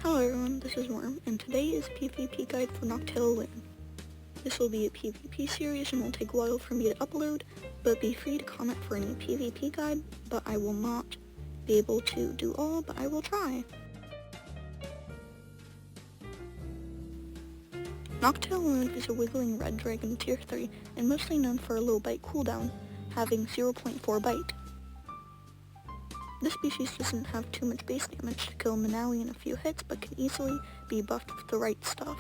Hello everyone, this is Worm, and today is PvP guide for Noctla'Lune. This will be a PvP series and will take a while for me to upload, but be free to comment for any PvP guide, but I will not be able to do all, but I will try. Noctla'Lune is a wiggling red dragon tier 3, and mostly known for a low bite cooldown, having 0.4 bite. This species doesn't have too much base damage to kill Manawi in a few hits, but can easily be buffed with the right stuff.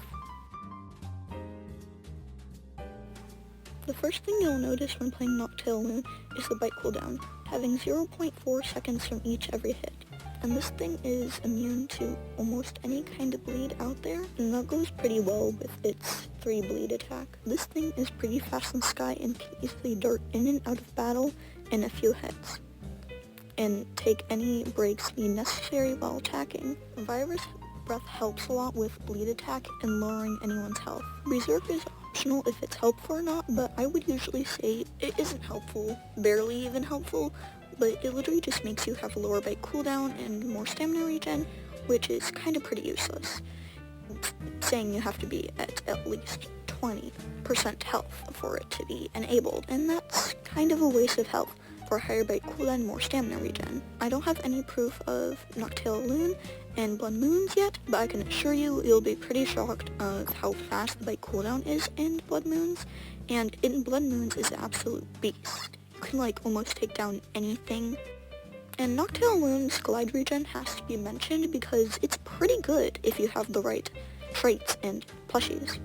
The first thing you'll notice when playing Noctla'Lune is the bite cooldown, having 0.4 seconds from each every hit. And this thing is immune to almost any kind of bleed out there, and that goes pretty well with its 3 bleed attack. This thing is pretty fast in Sky and can easily dart in and out of battle in a few hits, and take any break speed necessary while attacking. Virus Breath helps a lot with bleed attack and lowering anyone's health. Berserk is optional if it's helpful or not, but I would usually say it isn't helpful, barely even helpful, but it literally just makes you have a lower bite cooldown and more stamina regen, which is kind of pretty useless. It's saying you have to be at least 20% health for it to be enabled, and that's kind of a waste of health. For higher bite cooldown and more stamina regen. I don't have any proof of Noctla'Lune and Blood Moons yet, but I can assure you you'll be pretty shocked of how fast the bite cooldown is in Blood Moons, and in Blood Moons is an absolute beast. You can almost take down anything. And Noctla'Lune's glide regen has to be mentioned because it's pretty good if you have the right traits and plushies.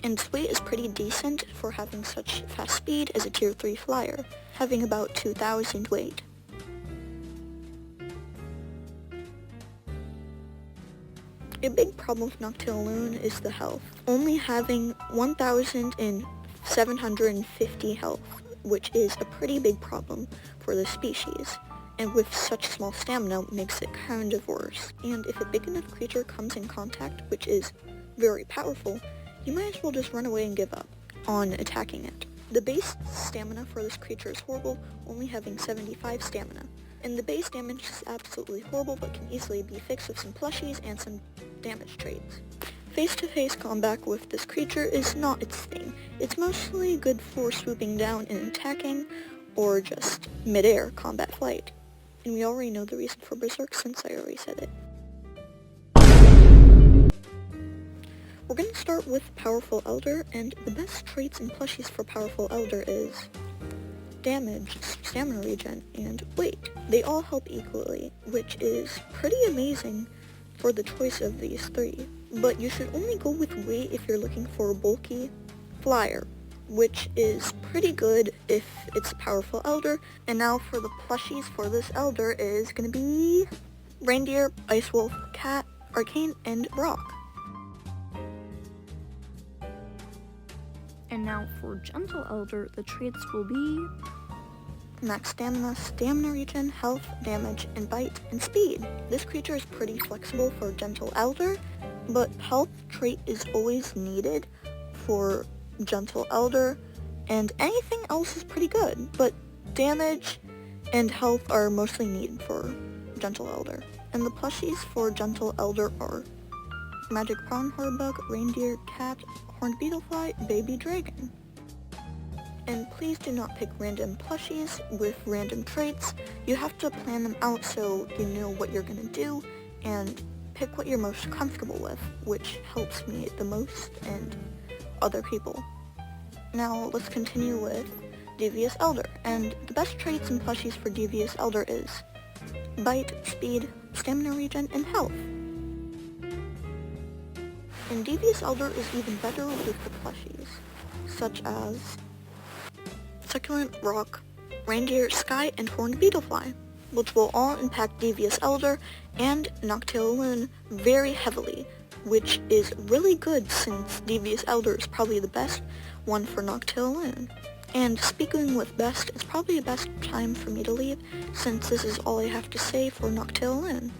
And its weight is pretty decent for having such fast speed as a tier 3 flyer, having about 2,000 weight. A big problem with Noctla'Lune is the health, only having 1,750 health, which is a pretty big problem for the species, and with such small stamina makes it kind of worse. And if a big enough creature comes in contact, which is very powerful, you might as well just run away and give up on attacking it. The base stamina for this creature is horrible, only having 75 stamina. And the base damage is absolutely horrible, but can easily be fixed with some plushies and some damage traits. Face-to-face combat with this creature is not its thing. It's mostly good for swooping down and attacking, or just mid-air combat flight. And we already know the reason for Berserk since I already said it. We're going to start with Powerful Elder, and the best traits and plushies for Powerful Elder is damage, stamina regen, and weight. They all help equally, which is pretty amazing for the choice of these 3. But you should only go with weight if you're looking for a bulky flyer, which is pretty good if it's a Powerful Elder. And now for the plushies for this Elder is going to be Reindeer, Ice Wolf, Cat, Arcane, and Brock. And now for Gentle Elder, the traits will be max stamina, stamina regen, health, damage, and bite, and speed. This creature is pretty flexible for Gentle Elder, but health trait is always needed for Gentle Elder, and anything else is pretty good, but damage and health are mostly needed for Gentle Elder. And the plushies for Gentle Elder are Magic Prawn Hornbug, Reindeer, Cat, Horned Beetlefly, Baby Dragon. And please do not pick random plushies with random traits. You have to plan them out so you know what you're going to do, and pick what you're most comfortable with, which helps me the most and other people. Now let's continue with Devious Elder, and the best traits and plushies for Devious Elder is bite, speed, stamina regen, and health. And Devious Elder is even better with the plushies, such as Succulent, Rock, Reindeer, Sky, and Horned Beetlefly, which will all impact Devious Elder and Noctla'Lune very heavily, which is really good since Devious Elder is probably the best one for Noctla'Lune. And speaking with best, it's probably the best time for me to leave, since this is all I have to say for Noctla'Lune.